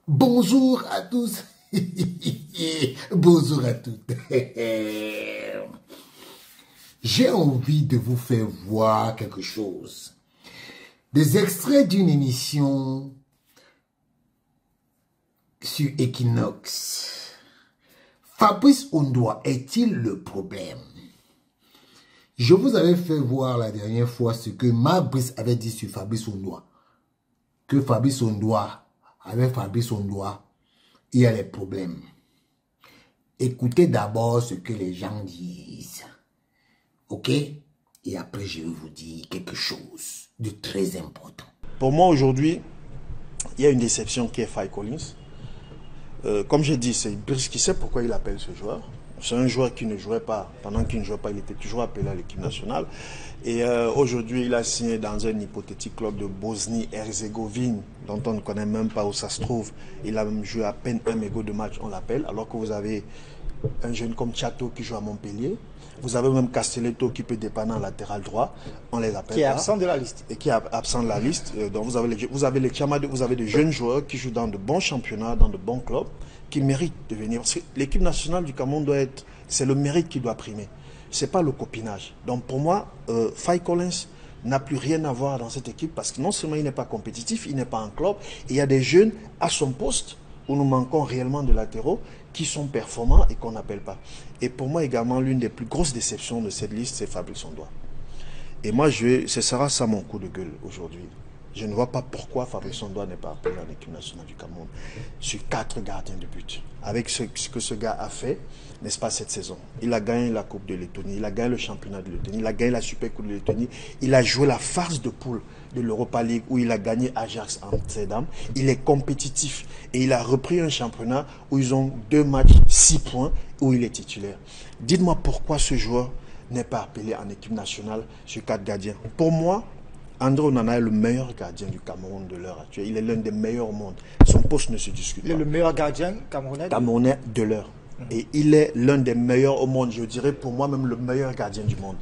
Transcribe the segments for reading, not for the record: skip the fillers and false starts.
Bonjour à tous. Bonjour à toutes. J'ai envie de vous faire voir quelque chose. Des extraits d'une émission sur Equinox. Fabrice Ondoa est-il le problème? Je vous avais fait voir la dernière fois ce que Marc Brice avait dit sur Fabrice Ondoa. Que Fabrice Ondoa, avec Fabrice Ondoa, il y a les problèmes. Écoutez d'abord ce que les gens disent. Ok? Et après, je vais vous dire quelque chose de très important. Pour moi, aujourd'hui, il y a une déception qui est Faye Collins. Comme j'ai dit, c'est Brice qui sait pourquoi il appelle ce joueur. C'est un joueur qui ne jouait pas. Pendant qu'il ne jouait pas, il était toujours appelé à l'équipe nationale. Et aujourd'hui, il a signé dans un hypothétique club de Bosnie-Herzégovine, dont on ne connaît même pas où ça se trouve. Il a même joué à peine un mégot de match, on l'appelle. Alors que vous avez un jeune comme Chateau qui joue à Montpellier. Vous avez même Castelletto qui peut dépanner en latéral droit. On les appelle. Qui est absent de la liste. Et qui est absent de la liste. Donc vous avez des jeunes joueurs qui jouent dans de bons championnats, dans de bons clubs, qui méritent de venir. Parce que l'équipe nationale du Cameroun doit être, c'est le mérite qui doit primer. C'est pas le copinage. Donc pour moi, Faye Collins n'a plus rien à voir dans cette équipe parce que non seulement il n'est pas compétitif, il n'est pas en club, et il y a des jeunes à son poste où nous manquons réellement de latéraux qui sont performants et qu'on n'appelle pas. Et pour moi également, l'une des plus grosses déceptions de cette liste, c'est Fabrice Ondoa. Et moi, ce sera ça mon coup de gueule aujourd'hui. Je ne vois pas pourquoi Fabrice Ondoa n'est pas appelé en équipe nationale du Cameroun sur 4 gardiens de but. Avec ce que ce gars a fait, n'est-ce pas, cette saison. Il a gagné la Coupe de Lettonie, il a gagné le championnat de Lettonie, il a gagné la Super Coupe de Lettonie, il a joué la phase de poule de l'Europa League où il a gagné Ajax Amsterdam. Il est compétitif et il a repris un championnat où ils ont 2 matchs, 6 points, où il est titulaire. Dites-moi pourquoi ce joueur n'est pas appelé en équipe nationale sur 4 gardiens. Pour moi, André Onana est le meilleur gardien du Cameroun de l'heure actuelle. Il est l'un des meilleurs au monde. Son poste ne se discute pas. Il est le meilleur gardien camerounais de l'heure. Et il est l'un des meilleurs au monde. Je dirais pour moi même le meilleur gardien du monde.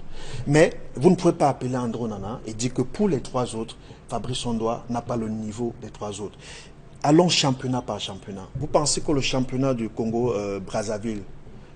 Mais vous ne pouvez pas appeler André Onana et dire que pour les 3 autres, Fabrice Ondoa n'a pas le niveau des 3 autres. Allons championnat par championnat. Vous pensez que le championnat du Congo-Brazzaville,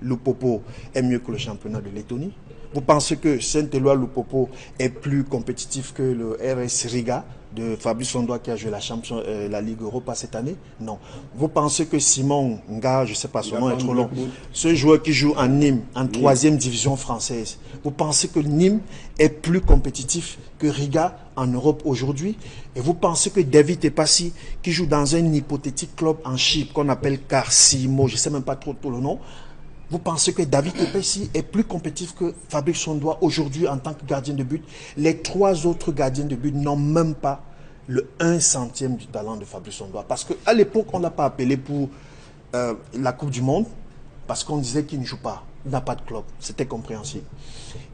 Lupopo, est mieux que le championnat de Lettonie? Vous pensez que Saint-Éloi Lupopo est plus compétitif que le RS Riga de Fabrice Ondoa qui a joué la Ligue Europa cette année? Non. Vous pensez que Simon Nga, je ne sais pas son nom est trop long, ce joueur qui joue en Nîmes, en 3e division française, vous pensez que Nîmes est plus compétitif que Riga en Europe aujourd'hui? Et vous pensez que David Epassi, qui joue dans un hypothétique club en Chypre qu'on appelle Carsimo, je ne sais même pas trop le nom, vous pensez que David Epassi est plus compétitif que Fabrice Ondoa aujourd'hui en tant que gardien de but? Les 3 autres gardiens de but n'ont même pas le 1/100e du talent de Fabrice Ondoa. Parce qu'à l'époque, on ne l'a pas appelé pour la Coupe du Monde parce qu'on disait qu'il ne joue pas. Il n'a pas de club. C'était compréhensible.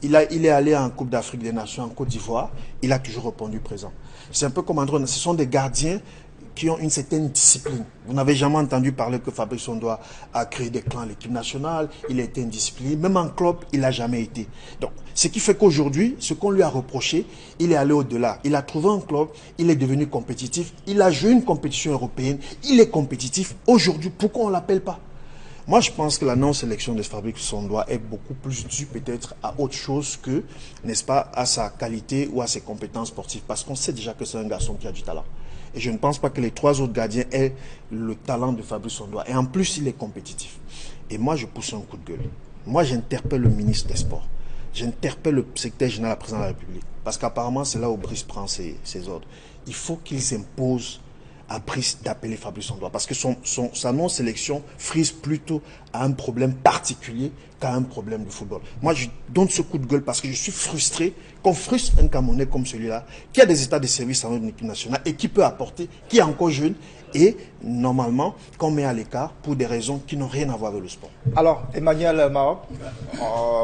Il est allé en Coupe d'Afrique des Nations en Côte d'Ivoire. Il a toujours répondu présent. C'est un peu comme André. Ce sont des gardiens qui ont une certaine discipline. Vous n'avez jamais entendu parler que Fabrice Ondoa a créé des clans à l'équipe nationale, il a été indiscipliné, même en club, il n'a jamais été. Donc, ce qui fait qu'aujourd'hui, ce qu'on lui a reproché, il est allé au-delà. Il a trouvé un club, il est devenu compétitif, il a joué une compétition européenne, il est compétitif. Aujourd'hui, pourquoi on ne l'appelle pas? Moi, je pense que la non-sélection de Fabrice Ondoa est beaucoup plus due peut-être à autre chose que, n'est-ce pas, à sa qualité ou à ses compétences sportives. Parce qu'on sait déjà que c'est un garçon qui a du talent. Et je ne pense pas que les 3 autres gardiens aient le talent de Fabrice Ondoa. Et en plus, il est compétitif. Et moi, je pousse un coup de gueule. Moi, j'interpelle le ministre des Sports. J'interpelle le secrétaire général de la présidence de la République. Parce qu'apparemment, c'est là où Brice prend ses ordres. Il faut qu'ils imposent à Brice d'appeler Fabrice Ondoa. Parce que sa non-sélection frise plutôt à un problème particulier qu'à un problème de football. Moi, je donne ce coup de gueule parce que je suis frustré qu'on frustre un Camerounais comme celui-là, qui a des états de service dans notre équipe nationale et qui peut apporter, qui est encore jeune et normalement qu'on met à l'écart pour des raisons qui n'ont rien à voir avec le sport. Alors, Emmanuel Maroc,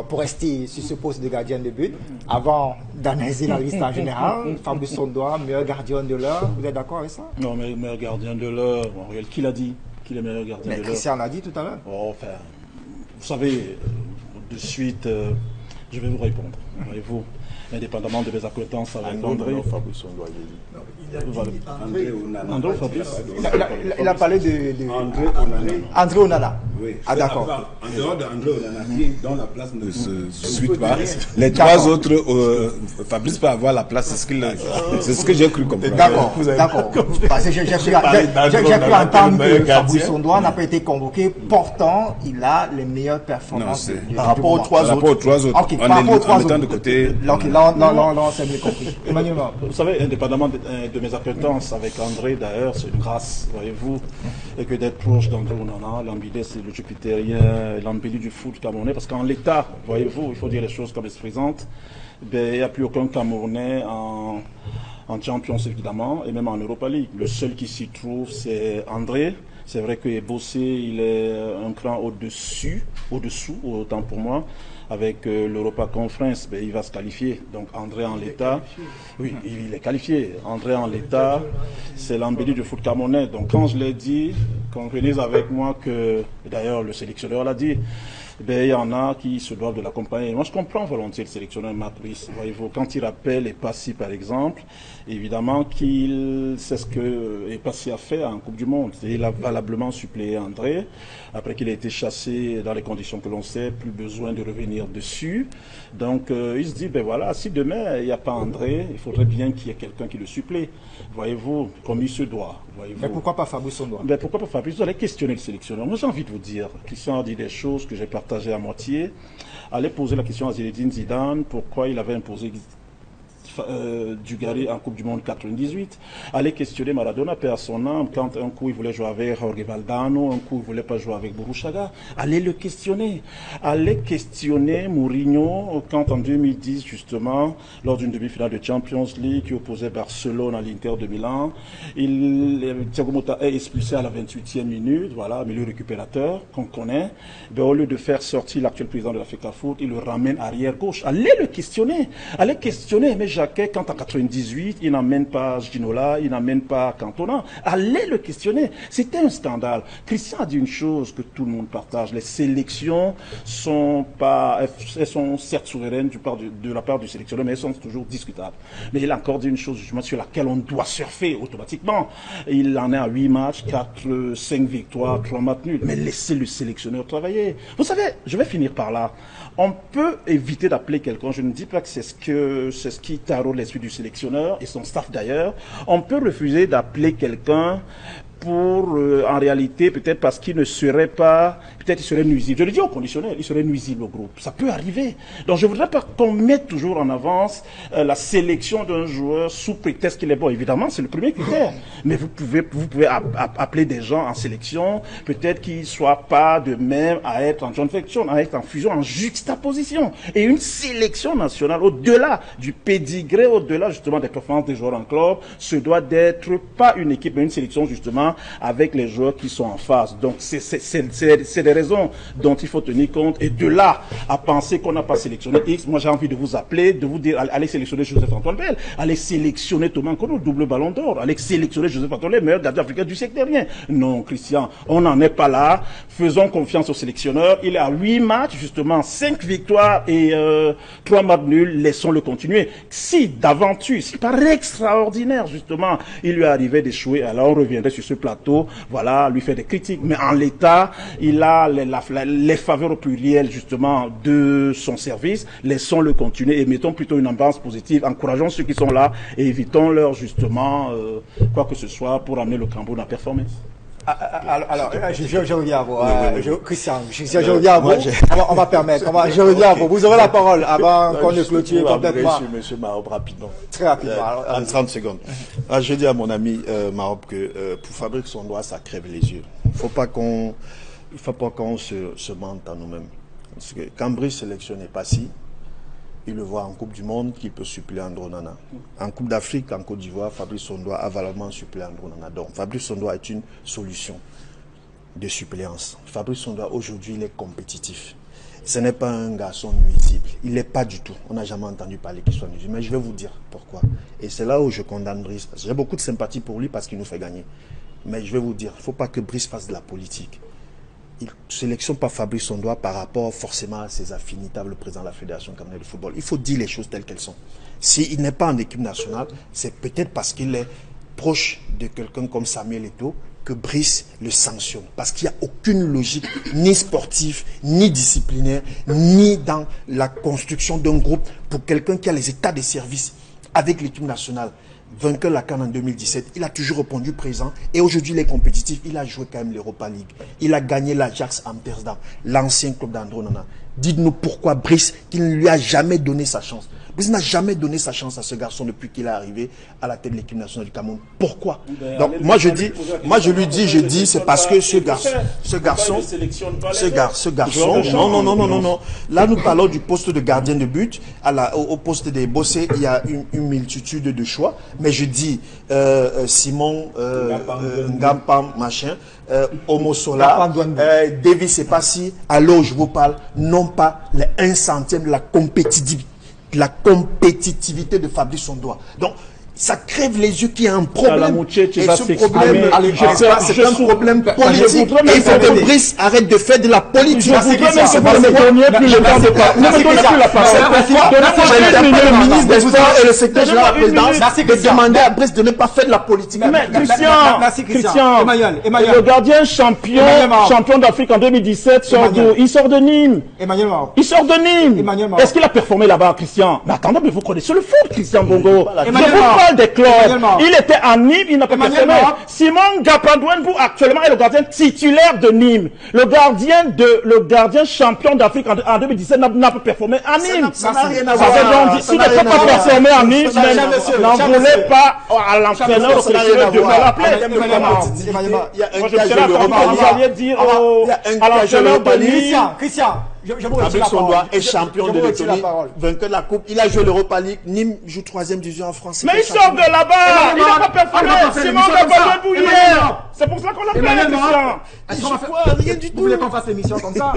pour rester sur ce poste de gardien de but, avant d'analyser la liste en général, Fabrice Ondoa, meilleur gardien de l'heure, vous êtes d'accord avec ça? Non, mais meilleur gardien de l'heure, bon, qui l'a dit qu'il est meilleur gardien de l'heure? Christian l'a dit tout à l'heure. Oh, enfin, vous savez, de suite, je vais vous répondre. Voyez-vous, indépendamment de mes acquaintances avec André. André. Fabrice Sondois, j'ai dit. Voilà. André Onana. André, Fabrice. Il a parlé de André Onana. André Onana. Oui. Ah, d'accord. En dehors d'André Onana, dont la place ne se suit pas, les trois D'accord. autres, Fabrice peut avoir la place, c'est ce que j'ai cru comprendre. D'accord, d'accord. Parce que j'ai cru entendre que Fabrice Sondois n'a pas été convoqué, pourtant il a les meilleures performances. Par rapport aux trois Par rapport aux trois autres, Ok, par rapport aux trois en mettant autres. de côté. Ok, là, on s'est mieux compris. Emmanuel Mao. Vous savez, indépendamment de mes acquaintances avec André, d'ailleurs, c'est une grâce, voyez-vous, et que d'être proche d'André Onana, l'ambidestre, le jupitérien, l'embellie du foot camerounais, parce qu'en l'état, voyez-vous, il faut dire les choses comme elles se présentent, ben, il n'y a plus aucun Camerounais en Champions, évidemment, et même en Europa League. Le seul qui s'y trouve, c'est André. C'est vrai que Bossé, il est un cran au-dessous, autant pour moi. Avec l'Europa Conference, ben, il va se qualifier. Donc André en l'état, oui, il est qualifié. André en l'état, c'est l'embellie du foot camerounais. Donc quand je l'ai dit, convenez avec moi que, d'ailleurs le sélectionneur l'a dit, ben, il y en a qui se doivent de l'accompagner. Moi, je comprends volontiers le sélectionneur Matrice. Voyez-vous, quand il rappelle Epassi, par exemple, évidemment qu'il sait ce que Epassi a fait en Coupe du Monde. Et il a valablement suppléé André. Après qu'il a été chassé dans les conditions que l'on sait, plus besoin de revenir dessus. Donc, il se dit, ben voilà, si demain, il n'y a pas André, il faudrait bien qu'il y ait quelqu'un qui le supplée. Voyez-vous, comme il se doit. Mais pourquoi pas Fabrice Sondois? Ben pourquoi pas Fabrice? Vous allez questionner le sélectionneur. Moi, j'ai envie de vous dire, Christian a dit des choses que j'ai partagées à moitié. Allez poser la question à Zinedine Zidane, pourquoi il avait imposé Dugarry en Coupe du Monde 98. Allez questionner Maradona, paix à son âme, quand un coup il voulait jouer avec Jorge Valdano, un coup il voulait pas jouer avec Burruchaga. Allez le questionner. Allez questionner Mourinho quand en 2010 justement, lors d'une demi-finale de Champions League qui opposait Barcelone à l'Inter de Milan, Thiago Motta est expulsé à la 28e minute, voilà, milieu récupérateur qu'on connaît. Ben, au lieu de faire sortir l'actuel président de la FECAFOOT, il le ramène arrière gauche. Allez le questionner. Allez questionner. Mais Jacquet, quand en 98, il n'amène pas Ginola, il n'amène pas Cantona. Allez le questionner. C'était un scandale. Christian a dit une chose que tout le monde partage. Les sélections sont pas, elles sont certes souveraines de la part du sélectionneur, mais elles sont toujours discutables. Mais il a encore dit une chose, justement, sur laquelle on doit surfer automatiquement. Il en est à 8 matchs, 5 victoires, 3 matchs nuls. Mais laissez le sélectionneur travailler. Vous savez, je vais finir par là. On peut éviter d'appeler quelqu'un, je ne dis pas que c'est ce qui taraude l'esprit du sélectionneur et son staff d'ailleurs. On peut refuser d'appeler quelqu'un pour, en réalité, peut-être parce qu'il ne serait pas, peut-être il serait nuisible. Je le dis au conditionnel, il serait nuisible au groupe. Ça peut arriver. Donc je ne voudrais pas qu'on mette toujours en avance la sélection d'un joueur sous prétexte qu'il est bon. Évidemment, c'est le premier critère. Mais vous pouvez appeler des gens en sélection, peut-être qu'ils ne soient pas de même à être en joint venture, à être en fusion, en juxtaposition. Et une sélection nationale, au-delà du pédigré, au-delà justement des performances des joueurs en club, ce doit d'être pas une équipe, mais une sélection justement avec les joueurs qui sont en face. Donc c'est des raisons dont il faut tenir compte. Et de là à penser qu'on n'a pas sélectionné X, moi j'ai envie de vous appeler, de vous dire allez sélectionner Joseph-Antoine Bell, allez sélectionner Thomas Nkono, double ballon d'or, allez sélectionner Joseph-Antoine Bell, meilleur gardien africain du siècle dernier. Non Christian, on n'en est pas là. Faisons confiance au sélectionneur. Il est à 8 matchs, justement 5 victoires et 3 matchs nuls. Laissons-le continuer. Si d'aventure, si par extraordinaire justement, il lui arrivait d'échouer, alors on reviendrait sur ce plateau, voilà, lui faire des critiques. Mais en l'état, il a les faveurs au pluriel, justement, de son service. Laissons-le continuer et mettons plutôt une ambiance positive. Encourageons ceux qui sont là et évitons-leur, justement, quoi que ce soit pour amener le Cameroun à performer. Alors, je reviens à vous. Christian, je reviens à vous. On va permettre. Je reviens à vous. Vous aurez la parole avant qu'on ne clôture complètement. Monsieur Marob, rapidement. Très rapidement. En 30 secondes. Je dis à mon ami Marob que pour Fabrice Sondois, ça crève les yeux. Il ne faut pas qu'on se mente à nous-mêmes. Parce que quand Brice sélectionne Epassi, il le voit en Coupe du Monde qu'il peut suppléer André Onana. En Coupe d'Afrique, en Côte d'Ivoire, Fabrice Sondois a valablement suppléé André Onana. Donc Fabrice Sondois est une solution de suppléance. Fabrice Sondois, aujourd'hui, il est compétitif. Ce n'est pas un garçon nuisible. Il n'est pas du tout. On n'a jamais entendu parler qu'il soit nuisible. Mais je vais vous dire pourquoi. Et c'est là où je condamne Brice. J'ai beaucoup de sympathie pour lui parce qu'il nous fait gagner. Mais je vais vous dire, il ne faut pas que Brice fasse de la politique. il ne sélectionne pas Fabrice Sondois par rapport forcément à ses affinités avec le président de la Fédération camerounaise de football. Il faut dire les choses telles qu'elles sont. S'il n'est pas en équipe nationale, c'est peut-être parce qu'il est proche de quelqu'un comme Samuel Eto'o que Brice le sanctionne. Parce qu'il n'y a aucune logique, ni sportive, ni disciplinaire, ni dans la construction d'un groupe pour quelqu'un qui a les états de service avec l'équipe nationale. Vainqueur la CAN en 2017, il a toujours répondu présent et aujourd'hui il est compétitif, il a joué quand même l'Europa League, il a gagné l'Ajax Amsterdam, l'ancien club d'Andro Onana. Dites-nous pourquoi Brice, qui ne lui a jamais donné sa chance. Brice n'a jamais donné sa chance à ce garçon depuis qu'il est arrivé à la tête de l'équipe nationale du Cameroun. Pourquoi? Donc moi je dis, c'est parce que ce garçon, non. Là nous parlons du poste de gardien de but, au poste des bossés, il y a une multitude de choix. Mais je dis Simon Ngampam, machin, Homo Sola, Davis Sepassi, alors je vous parle, non pas les 1 centième de la compétitivité de Fabrice Sondois. Donc, ça crève les yeux qu'il y a un problème. Et ce problème, c'est un problème politique. Et il faut que Brice arrête de faire de la politique. Je voudrais même que vous ne me donniez plus le temps de parler. Ne me donnez plus la parole. J'interpelle le ministre des Sports et le secrétaire général de la présidence de demander à Brice de ne pas faire de la politique. Mais Christian, le gardien champion d'Afrique en 2017 sort d'où? Il sort de Nîmes. Il sort de Nîmes. Est-ce qu'il a performé là-bas, Christian? Mais attendez, mais vous connaissez le foot, Christian Bongo. Des clubs. Il était à Nîmes, il n'a pas performé. Simon Gapandouenbou actuellement est le gardien titulaire de Nîmes. Le gardien champion d'Afrique en 2017 n'a pas performé à Nîmes. Ça n'a rien à voir. S'il n'a pas performé à Nîmes, n'en voulez pas à l'entraîneur de sélectionneur de l'appeler. Il y a un cas, vous alliez dire à l'entraîneur de Nîmes. Christian, Fabrice Sondois est champion de Lettonie, vainqueur de la Coupe. Il a joué l'Europa League. Nîmes joue 3e division en France. Mais il sort de là-bas. Il n'a pas performé. Simon Gapandouenbou hier. C'est pour ça qu'on l'appelle, Christian. Rien du tout. Vous voulez qu'on fasse l'émission comme ça?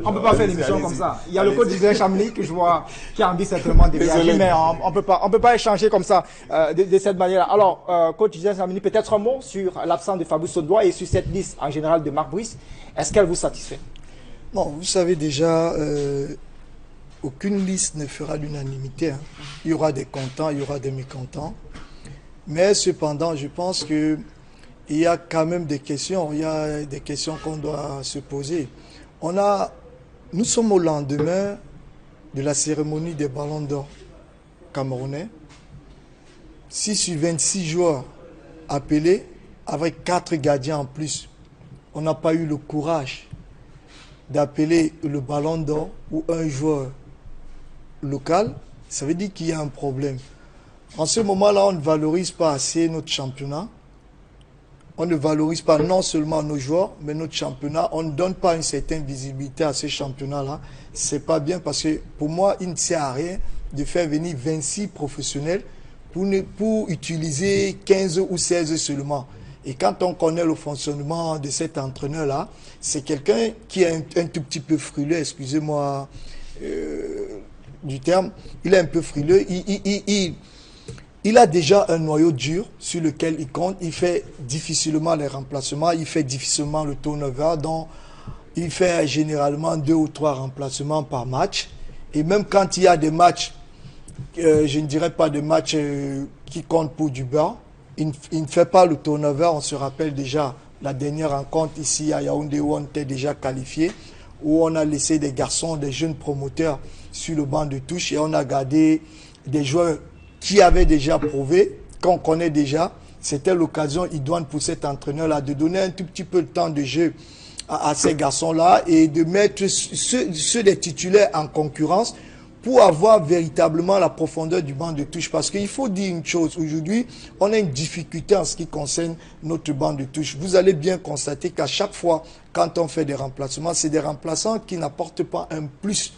On ne peut pas faire l'émission comme ça. Il y a le coach d'Israël Chamli que je vois qui a envie certainement de réagir, mais on peut pas échanger comme ça de cette manière. Alors, coach d'Israël Chamli, peut-être un mot sur l'absence de Fabrice Sondois et sur cette liste en général de Marc Brice. Est-ce qu'elle vous satisfait? Bon, vous savez déjà, aucune liste ne fera l'unanimité. Hein. Il y aura des contents, il y aura des mécontents. Mais cependant, je pense qu'il y a quand même des questions. Il y a des questions qu'on doit se poser. Nous sommes au lendemain de la cérémonie des Ballons d'Or camerounais. 6 sur 26 joueurs appelés, avec 4 gardiens en plus. On n'a pas eu le courage d'appeler le Ballon d'Or ou un joueur local. Ça veut dire qu'il y a un problème. En ce moment-là, on ne valorise pas assez notre championnat. On ne valorise pas non seulement nos joueurs, mais notre championnat. On ne donne pas une certaine visibilité à ce championnat-là. C'est pas bien parce que pour moi, il ne sert à rien de faire venir 26 professionnels pour utiliser 15 ou 16 seulement. Et quand on connaît le fonctionnement de cet entraîneur-là, c'est quelqu'un qui est un tout petit peu frileux, excusez-moi du terme, il est un peu frileux, il a déjà un noyau dur sur lequel il compte, il fait difficilement les remplacements, il fait difficilement le turnover, donc il fait généralement 2 ou 3 remplacements par match. Et même quand il y a des matchs, je ne dirais pas des matchs qui comptent pour du beurre, il ne fait pas le turnover. On se rappelle déjà la dernière rencontre ici à Yaoundé où on était déjà qualifié, où on a laissé des garçons, des jeunes promoteurs sur le banc de touche et on a gardé des joueurs qui avaient déjà prouvé, qu'on connaît déjà. C'était l'occasion idoine pour cet entraîneur-là de donner un tout petit peu de temps de jeu à ces garçons-là et de mettre ceux des titulaires en concurrence pour avoir véritablement la profondeur du banc de touche. Parce qu'il faut dire une chose, aujourd'hui, on a une difficulté en ce qui concerne notre banc de touche. Vous allez bien constater qu'à chaque fois, quand on fait des remplacements, c'est des remplaçants qui n'apportent pas un plus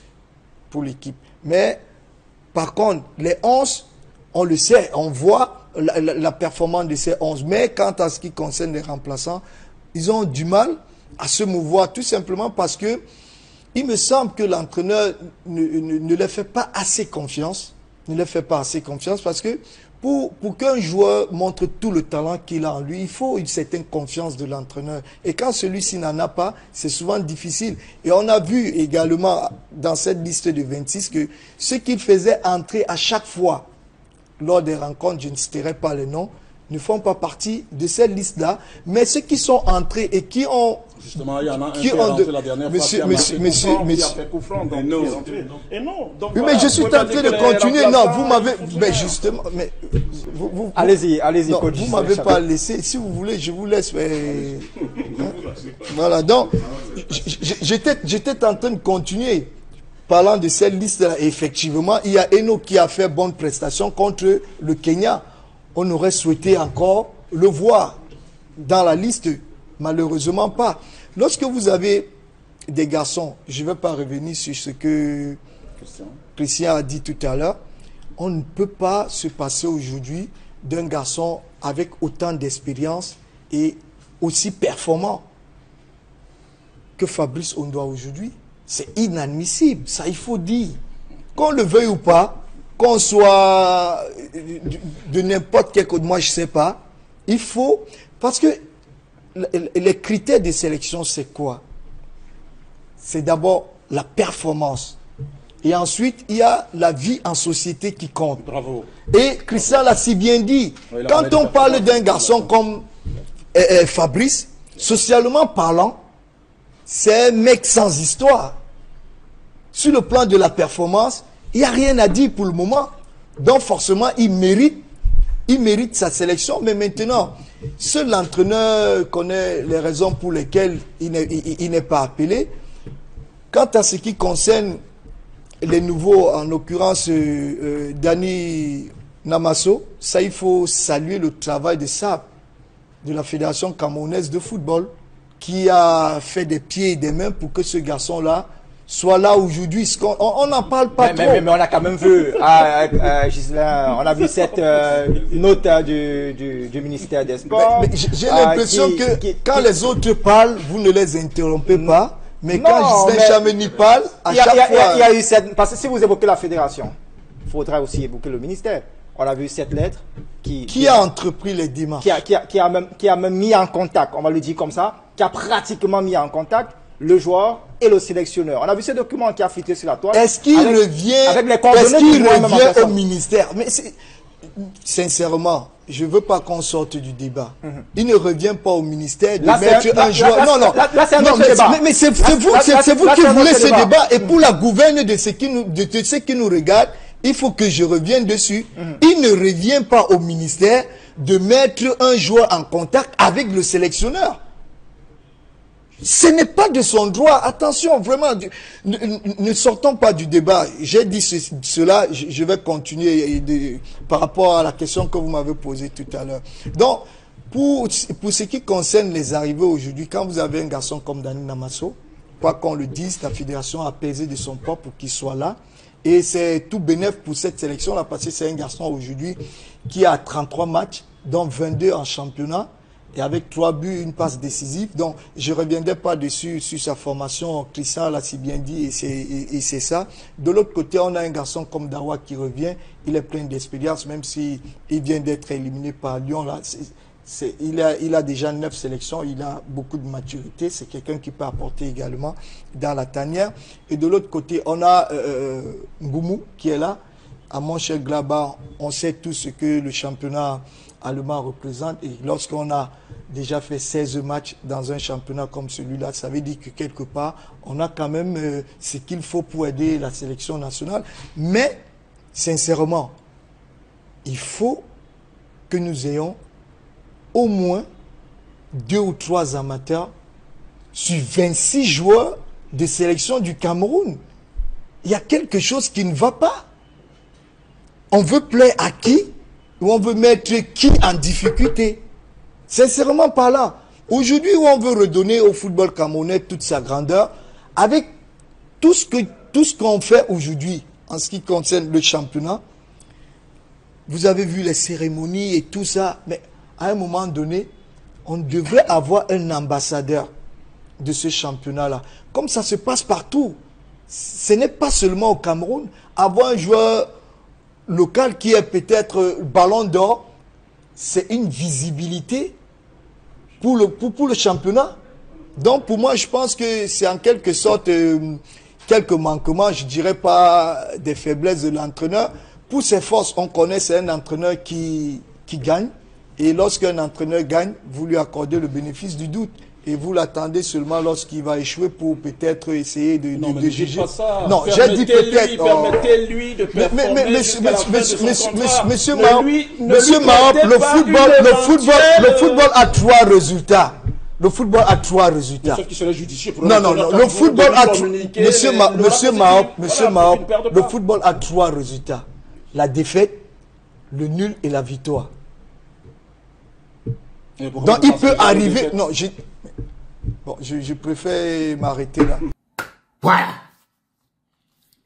pour l'équipe. Mais, par contre, les 11, on le sait, on voit la performance de ces 11. Mais quant à ce qui concerne les remplaçants, ils ont du mal à se mouvoir, tout simplement parce que il me semble que l'entraîneur ne leur fait pas assez confiance. Ne leur fait pas assez confiance parce que pour qu'un joueur montre tout le talent qu'il a en lui, il faut une certaine confiance de l'entraîneur. Et quand celui-ci n'en a pas, c'est souvent difficile. Et on a vu également dans cette liste de 26 que ceux qu'il faisait entrer à chaque fois lors des rencontres, je ne citerai pas les noms, ne font pas partie de cette liste-là, mais ceux qui sont entrés et qui ont... Justement, il y en a un qui qui est ont rentré la dernière fois, qui a fait coup franc, donc non. il est rentré. Et non. Donc, Oui, voilà, mais je suis vous pouvez en pas train dire de que les continuer. Non, remplaçants, vous m'avez... il faut Mais faire. justement, mais... Allez-y, allez-y, Non, coach. vous ne m'avez pas laissé. Si vous voulez, je vous laisse. Mais... Voilà, donc, j'étais en train de continuer. Parlant de cette liste-là, effectivement, il y a Eno qui a fait bonne prestation contre le Kenya. On aurait souhaité encore le voir dans la liste. Malheureusement pas. Lorsque vous avez des garçons, je ne vais pas revenir sur ce que Christian a dit tout à l'heure, on ne peut pas se passer aujourd'hui d'un garçon avec autant d'expérience et aussi performant que Fabrice Ondoa aujourd'hui. C'est inadmissible, ça il faut dire. Qu'on le veuille ou pas, qu'on soit de n'importe quel côté, moi je ne sais pas, il faut, parce que les critères de sélection c'est quoi? C'est d'abord la performance. Et ensuite, il y a la vie en société qui compte. Bravo. Et Christian l'a si bien dit. Oui, Quand on parle d'un garçon comme Fabrice, socialement parlant, c'est un mec sans histoire. Sur le plan de la performance, il n'y a rien à dire pour le moment. Donc forcément, il mérite sa sélection. Mais maintenant, seul l'entraîneur connaît les raisons pour lesquelles il n'est pas appelé. Quant à ce qui concerne les nouveaux, en l'occurrence Dani Namasso, ça il faut saluer le travail de SAP, de la Fédération camerounaise de football, qui a fait des pieds et des mains pour que ce garçon-là soit là aujourd'hui. On n'en parle pas trop. Mais on a quand même vu, Ghislain, on a vu cette note du ministère des Sports. Mais j'ai l'impression que quand les autres parlent, vous ne les interrompez pas. Mais quand Ghislain Chameni parle, à chaque fois... Il y a eu cette... Parce que si vous évoquez la fédération, il faudra aussi évoquer le ministère. On a vu cette lettre qui a entrepris les démarches, qui a même mis en contact, on va le dire comme ça, qui a pratiquement mis en contact le joueur et le sélectionneur. On a vu ce document qui a fuité sur la toile. Est-ce qu'il revient au ministère? Mais sincèrement, je ne veux pas qu'on sorte du débat. Il ne revient pas au ministère de mettre un joueur. Non, mais c'est vous qui voulez ce débat. Et pour la gouverne de ceux qui nous regardent, il faut que je revienne dessus. Il ne revient pas au ministère de mettre un joueur en contact avec le sélectionneur. Ce n'est pas de son droit. Attention, vraiment, ne sortons pas du débat. J'ai dit cela, je vais continuer par rapport à la question que vous m'avez posée tout à l'heure. Donc, pour ce qui concerne les arrivées aujourd'hui, quand vous avez un garçon comme Dani Namasso, quoi qu'on le dise, la fédération a pesé de son poids pour qu'il soit là. Et c'est tout bénéf pour cette sélection-là, parce que c'est un garçon aujourd'hui qui a 33 matchs, dont 22 en championnat, et avec 3 buts, une passe décisive. Donc, je ne reviendrai pas dessus sur sa formation. Christian l'a si bien dit, et c'est ça. De l'autre côté, on a un garçon comme Dawa qui revient. Il est plein d'expérience, même s'il vient d'être éliminé par Lyon. Là, il a déjà 9 sélections, il a beaucoup de maturité. C'est quelqu'un qui peut apporter également dans la tanière. Et de l'autre côté, on a Ngoumou qui est là. À Mönchengladbach, on sait tout ce que le championnat allemand représente. Et lorsqu'on a déjà fait 16 matchs dans un championnat comme celui-là, ça veut dire que quelque part, on a quand même ce qu'il faut pour aider la sélection nationale. Mais, sincèrement, il faut que nous ayons au moins 2 ou 3 amateurs sur 26 joueurs de sélection du Cameroun. Il y a quelque chose qui ne va pas. On veut plaire à qui? Ou on veut mettre qui en difficulté? Sincèrement par là. Aujourd'hui, où on veut redonner au football camerounais toute sa grandeur, avec tout ce qu'on fait aujourd'hui en ce qui concerne le championnat, vous avez vu les cérémonies et tout ça, mais à un moment donné, on devrait avoir un ambassadeur de ce championnat-là. Comme ça se passe partout. Ce n'est pas seulement au Cameroun. Avoir un joueur local qui est peut-être ballon d'or, c'est une visibilité pour le championnat. Donc pour moi, je pense que c'est en quelque sorte quelques manquements, je dirais pas des faiblesses de l'entraîneur. Pour ses forces, on connaît, c'est un entraîneur qui gagne. Et lorsqu'un entraîneur gagne, vous lui accordez le bénéfice du doute. Et vous l'attendez seulement lorsqu'il va échouer pour peut-être essayer de juger. Non, j'ai dit peut-être. Permettez-lui de performer Monsieur Mahop, le football a 3 résultats. Le football a 3 résultats. Sauf qu'il serait judicieux pour non, le football a Monsieur Mahop, le football a 3 résultats. La défaite, le nul et la victoire. Donc il peut arriver. Non, je préfère m'arrêter là. Voilà.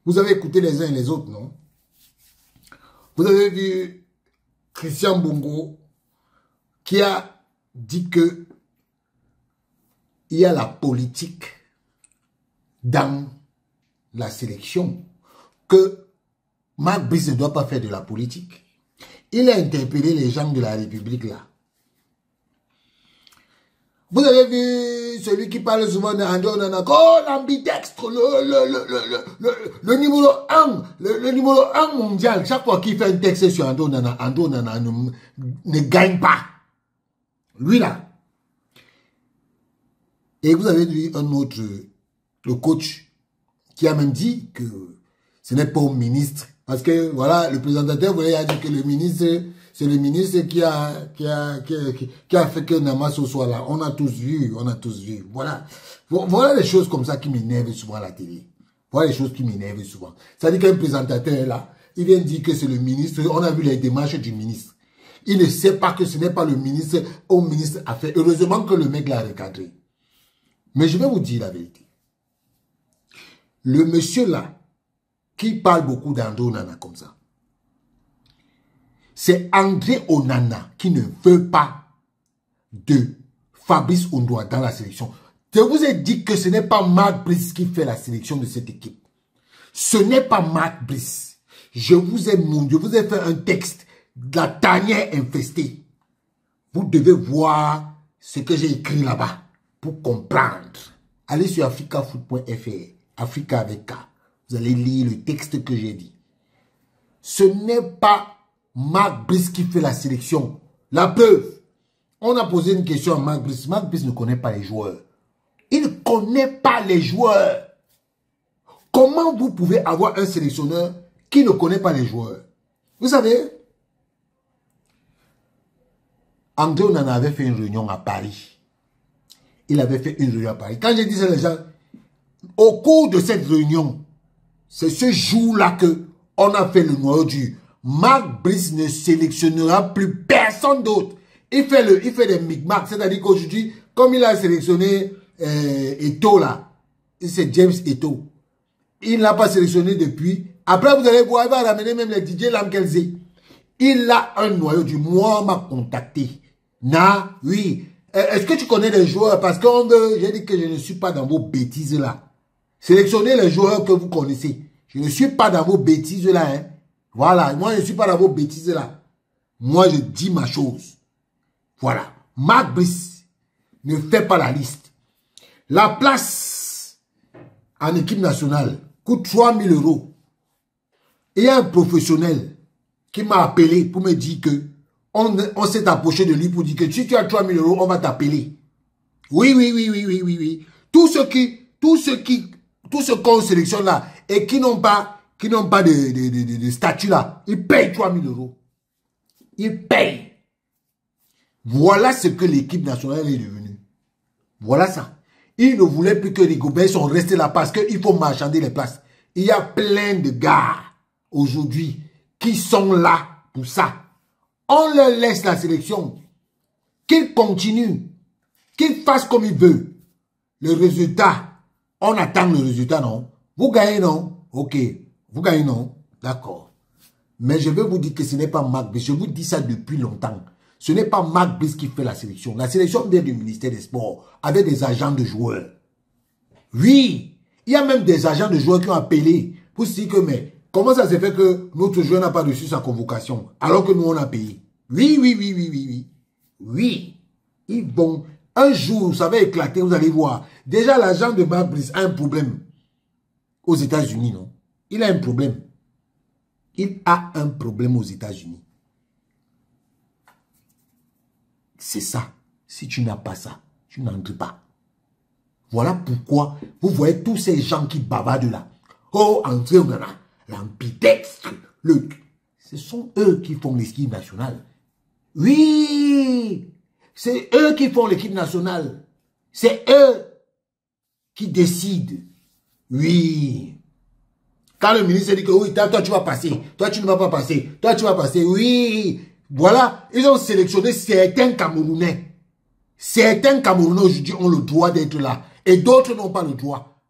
Vous avez écouté les uns et les autres, non? Vous avez vu Christian Bongo qui a dit que il y a la politique dans la sélection, que Marc Brice ne doit pas faire de la politique. Il a interpellé les gens de la République là. Vous avez vu celui qui parle souvent d'André Onana, oh l'ambidextre, le numéro 1, le numéro 1 mondial. Chaque fois qu'il fait un texte sur André Onana ne gagne pas. Lui là. Et vous avez vu un autre, le coach, qui a même dit que ce n'est pas au ministre. Parce que voilà, le présentateur voulait dire que le ministre, c'est le ministre qui a fait que Namaso soit là. On a tous vu. Voilà. Voilà les choses comme ça qui m'énervent souvent à la télé. Voilà les choses qui m'énervent souvent. C'est-à-dire qu'un présentateur est là, il vient dire que c'est le ministre. On a vu les démarches du ministre. Il ne sait pas que ce n'est pas le ministre. Au ministre a fait. Heureusement que le mec l'a recadré. Mais je vais vous dire la vérité. Le monsieur là, qui parle beaucoup d'André Onana comme ça, c'est André Onana qui ne veut pas de Fabrice Ondoa dans la sélection. Je vous ai dit que ce n'est pas Marc Brice qui fait la sélection de cette équipe. Ce n'est pas Marc Brice. Je vous ai fait un texte de la tanière infestée. Vous devez voir ce que j'ai écrit là-bas pour comprendre. Allez sur africafoot.fr, Africa avec K. Vous allez lire le texte que j'ai dit. Ce n'est pas Marc Brice qui fait la sélection. La preuve, on a posé une question à Marc Brice. Marc Brice ne connaît pas les joueurs. Il ne connaît pas les joueurs. Comment vous pouvez avoir un sélectionneur qui ne connaît pas les joueurs? Vous savez, André Onana avait fait une réunion à Paris. Il avait fait une réunion à Paris. Quand j'ai dit ça, les gens, au cours de cette réunion, c'est ce jour-là que on a fait le noyau dur. Marc Brice ne sélectionnera plus personne d'autre. Il fait des micmacs. C'est-à-dire qu'aujourd'hui, comme il a sélectionné Eto'o là, c'est James Eto'o. Il n'a pas sélectionné depuis. Après, vous allez voir, il va ramener même les DJ Lamkelze. Il a un noyau dur. Moi, on m'a contacté. Oui. Est-ce que tu connais les joueurs? Parce que j'ai dit que je ne suis pas dans vos bêtises là. Sélectionnez les joueurs que vous connaissez. Je ne suis pas dans vos bêtises là. Hein. Voilà, moi je ne suis pas dans vos bêtises là. Moi je dis ma chose. Voilà. Marc Brice ne fait pas la liste. La place en équipe nationale coûte 3 000 €. Et il y a un professionnel qui m'a appelé pour me dire que on s'est approché de lui pour dire que si tu as 3 000 €, on va t'appeler. Oui. Tous ceux qu'on sélectionne là et qui n'ont pas de statut là, ils payent 3 000 €. Ils payent. Voilà ce que l'équipe nationale est devenue. Voilà ça. Ils ne voulaient plus que les Rigobert sont restés là parce qu'il faut marchander les places. Il y a plein de gars aujourd'hui qui sont là pour ça. On leur laisse la sélection. Qu'ils continuent. Qu'ils fassent comme ils veulent. Le résultat, on attend le résultat, non? Vous gagnez, non? Ok. Vous gagnez, non? D'accord. Mais je vais vous dire que ce n'est pas Marc Brice. Je vous dis ça depuis longtemps. Ce n'est pas Marc Brice qui fait la sélection. La sélection vient du ministère des Sports avec des agents de joueurs. Oui. Il y a même des agents de joueurs qui ont appelé pour se dire que, mais, Comment ça se fait que notre joueur n'a pas reçu sa convocation alors que nous on a payé? Oui. Oui. Ils vont, un jour, ça va éclater, vous allez voir. Déjà, l'agent de Marc Brice a un problème aux États-Unis, non? Il a un problème. Il a un problème aux États-Unis. C'est ça. Si tu n'as pas ça, tu n'entres pas. Voilà pourquoi vous voyez tous ces gens qui bavardent là. Oh, entrez, on en a l'ampidextre. Ce sont eux qui font l'équipe nationale. Oui, c'est eux qui font l'équipe nationale. C'est eux qui décident. Oui. Quand le ministre dit que oui, toi tu vas passer, toi tu ne vas pas passer, toi tu vas passer, oui. Voilà, ils ont sélectionné certains Camerounais. Certains Camerounais aujourd'hui ont le droit d'être là et d'autres n'ont pas le droit.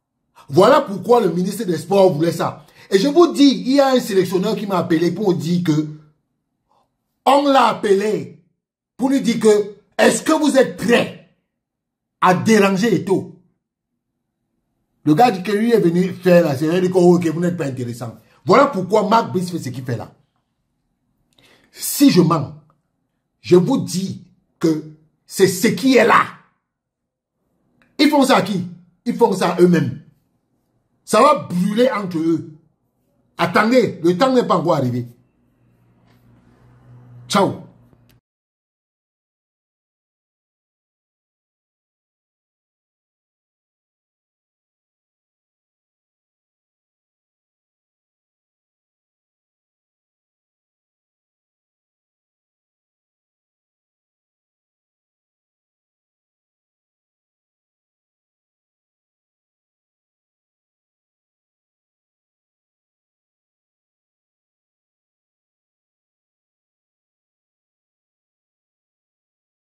Voilà pourquoi le ministre des Sports voulait ça. Et je vous dis, il y a un sélectionneur qui m'a appelé pour dire que on l'a appelé pour lui dire que est-ce que vous êtes prêt à déranger Eto'o? Le gars dit que lui est venu faire la série, il dit que oh, okay, vous n'êtes pas intéressant. Voilà pourquoi Marc Brice fait ce qu'il fait là. Si je mens, je vous dis que c'est ce qui est là. Ils font ça à qui? Ils font ça à eux-mêmes. Ça va brûler entre eux. Attendez, le temps n'est pas encore arrivé. Ciao.